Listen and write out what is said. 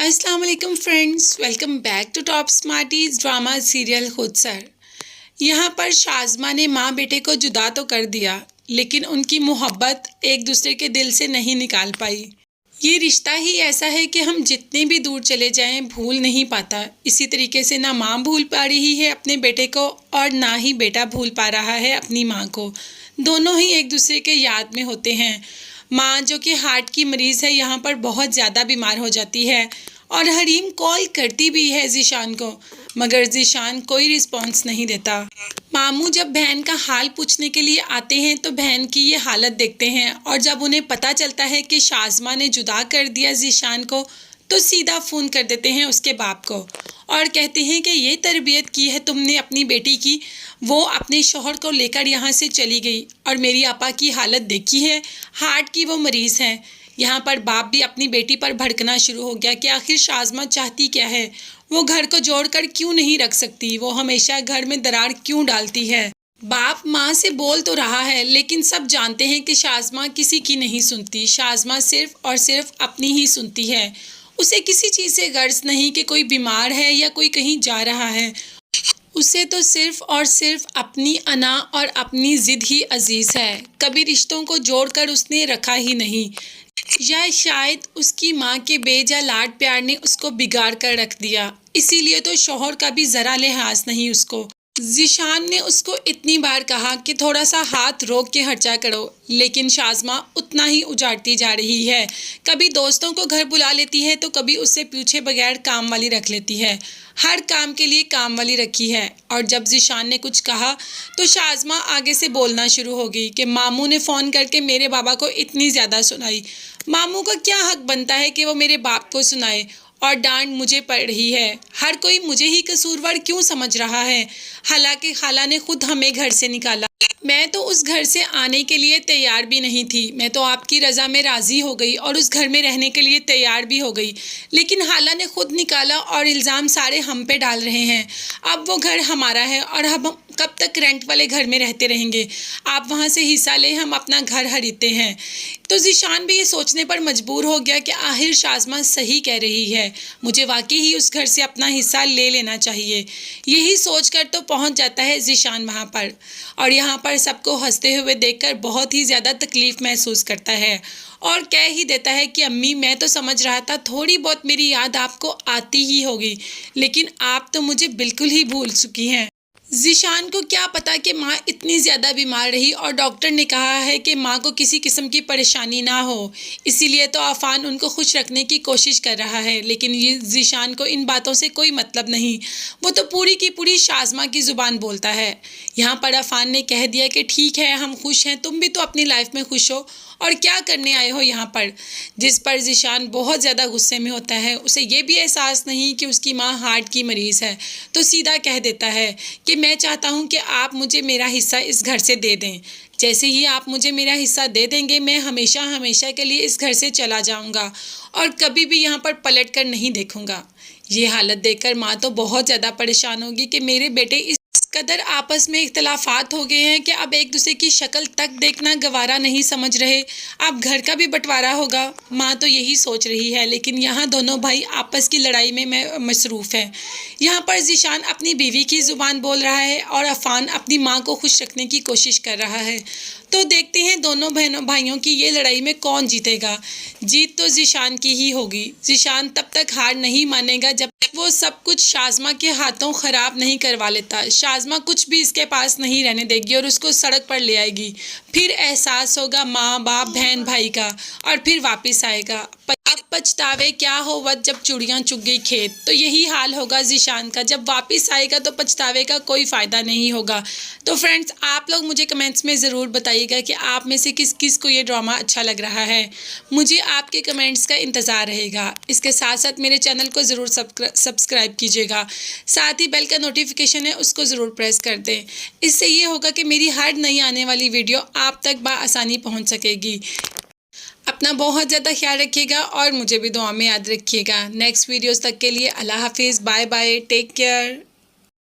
अस्सलाम वालेकुम friends, welcome back to top smarties drama serial Khudsar. यहाँ पर शाज़मा ने माँ बेटे को जुदा तो कर दिया, लेकिन उनकी मोहब्बत एक दूसरे के दिल से नहीं निकाल पाई। ये रिश्ता ही ऐसा है कि हम जितने भी दूर चले जाएं भूल नहीं पाता। इसी तरीके से ना माँ भूल पा रही है अपने बेटे को और ना ही बेटा भूल पा रहा है अपनी माँ को। दोनों ही एक दूसरे के याद में होते हैं। माँ जो कि हार्ट की मरीज़ है, यहाँ पर बहुत ज़्यादा बीमार हो जाती है और हरीम कॉल करती भी है ज़ीशान को, मगर ज़ीशान कोई रिस्पॉन्स नहीं देता। मामू जब बहन का हाल पूछने के लिए आते हैं तो बहन की ये हालत देखते हैं और जब उन्हें पता चलता है कि शाज़मा ने जुदा कर दिया ज़ीशान को तो सीधा फ़ोन कर देते हैं उसके बाप को और कहते हैं कि ये तरबियत की है तुमने अपनी बेटी की, वो अपने शौहर को लेकर यहाँ से चली गई और मेरी आपा की हालत देखी है, हार्ट की वो मरीज़ हैं। यहाँ पर बाप भी अपनी बेटी पर भड़कना शुरू हो गया कि आखिर शाज़मा चाहती क्या है, वो घर को जोड़कर क्यों नहीं रख सकती, वो हमेशा घर में दरार क्यों डालती है। बाप माँ से बोल तो रहा है लेकिन सब जानते हैं कि शाज़मा किसी की नहीं सुनती। शाज़मा सिर्फ और सिर्फ अपनी ही सुनती है। उसे किसी चीज़ से गर्ज नहीं कि कोई बीमार है या कोई कहीं जा रहा है। उसे तो सिर्फ और सिर्फ अपनी अना और अपनी ज़िद ही अजीज़ है। कभी रिश्तों को जोड़कर उसने रखा ही नहीं, या शायद उसकी माँ के बेजा लाड प्यार ने उसको बिगाड़ कर रख दिया, इसीलिए तो शौहर का भी ज़रा लिहाज नहीं उसको। ज़ीशान ने उसको इतनी बार कहा कि थोड़ा सा हाथ रोक के हट जा करो, लेकिन शाज़मा उतना ही उजाड़ती जा रही है। कभी दोस्तों को घर बुला लेती है तो कभी उससे पूछे बगैर काम वाली रख लेती है। हर काम के लिए काम वाली रखी है। और जब ज़ीशान ने कुछ कहा तो शाज़मा आगे से बोलना शुरू हो गई कि मामू ने फ़ोन करके मेरे बाबा को इतनी ज़्यादा सुनाई। मामू का क्या हक बनता है कि वो मेरे बाप को सुनाए, और डांट मुझे पड़ रही है। हर कोई मुझे ही कसूरवार क्यों समझ रहा है, हालांकि खाला ने खुद हमें घर से निकाला। मैं तो उस घर से आने के लिए तैयार भी नहीं थी। मैं तो आपकी रज़ा में राज़ी हो गई और उस घर में रहने के लिए तैयार भी हो गई, लेकिन खाला ने खुद निकाला और इल्ज़ाम सारे हम पे डाल रहे हैं। अब वो घर हमारा है और हम कब तक रेंट वाले घर में रहते रहेंगे। आप वहाँ से हिस्सा लें, हम अपना घर खरीदते हैं। तो ज़ीशान भी ये सोचने पर मजबूर हो गया कि आखिर शाज़मा सही कह रही है, मुझे वाकई ही उस घर से अपना हिस्सा ले लेना चाहिए। यही सोचकर तो पहुंच जाता है ज़ीशान वहां पर, और यहाँ पर सबको हंसते हुए देखकर बहुत ही ज़्यादा तकलीफ़ महसूस करता है और कह ही देता है कि अम्मी, मैं तो समझ रहा था थोड़ी बहुत मेरी याद आपको आती ही होगी, लेकिन आप तो मुझे बिल्कुल ही भूल चुकी हैं। ज़ीशान को क्या पता कि माँ इतनी ज़्यादा बीमार रही और डॉक्टर ने कहा है कि माँ को किसी किस्म की परेशानी ना हो, इसीलिए तो आफ़ान उनको खुश रखने की कोशिश कर रहा है। लेकिन ये ज़ीशान को इन बातों से कोई मतलब नहीं, वो तो पूरी की पूरी शाज़मा की ज़ुबान बोलता है। यहाँ पर आफ़ान ने कह दिया कि ठीक है, हम खुश हैं, तुम भी तो अपनी लाइफ में खुश हो और क्या करने आए हो यहाँ पर। जिस पर ज़ीशान बहुत ज़्यादा गुस्से में होता है। उसे ये भी एहसास नहीं कि उसकी माँ हार्ट की मरीज़ है, तो सीधा कह देता है कि मैं चाहता हूँ कि आप मुझे मेरा हिस्सा इस घर से दे दें। जैसे ही आप मुझे मेरा हिस्सा दे देंगे, मैं हमेशा हमेशा के लिए इस घर से चला जाऊँगा और कभी भी यहाँ पर पलट कर नहीं देखूँगा। ये हालत देखकर माँ तो बहुत ज़्यादा परेशान होगी कि मेरे बेटे इस कदर आपस में इख्तलाफात हो गए हैं कि अब एक दूसरे की शक्ल तक देखना गवारा नहीं समझ रहे। अब घर का भी बंटवारा होगा, माँ तो यही सोच रही है। लेकिन यहाँ दोनों भाई आपस की लड़ाई में मसरूफ़ हैं। यहाँ पर ज़ीशान अपनी बीवी की ज़ुबान बोल रहा है और अफ़ान अपनी माँ को खुश रखने की कोशिश कर रहा है। तो देखते हैं दोनों भाइयों की ये लड़ाई में कौन जीतेगा। जीत तो ज़ीशान की ही होगी। ज़ीशान तब तक हार नहीं मानेगा जब तक वो सब कुछ शाज़मा के हाथों ख़राब नहीं करवा लेता। शाज़मा कुछ भी इसके पास नहीं रहने देगी और उसको सड़क पर ले आएगी। फिर एहसास होगा माँ बाप बहन भाई का और फिर वापस आएगा। अब पछतावे क्या हो वत जब चूड़ियाँ चुग गई खेत। तो यही हाल होगा ज़ीशान का, जब वापस आएगा तो पछतावे का कोई फ़ायदा नहीं होगा। तो फ्रेंड्स, आप लोग मुझे कमेंट्स में ज़रूर बताइएगा कि आप में से किस किस को ये ड्रामा अच्छा लग रहा है। मुझे आपके कमेंट्स का इंतज़ार रहेगा। इसके साथ साथ मेरे चैनल को ज़रूर सब्सक्राइब कीजिएगा। साथ ही बेल का नोटिफिकेशन है उसको ज़रूर प्रेस कर दें। इससे ये होगा कि मेरी हर नई आने वाली वीडियो आप तक बआसानी पहुँच सकेगी। अपना बहुत ज़्यादा ख्याल रखिएगा और मुझे भी दुआ में याद रखिएगा। नेक्स्ट वीडियोस तक के लिए अल्लाह हाफिज़, बाय बाय, टेक केयर।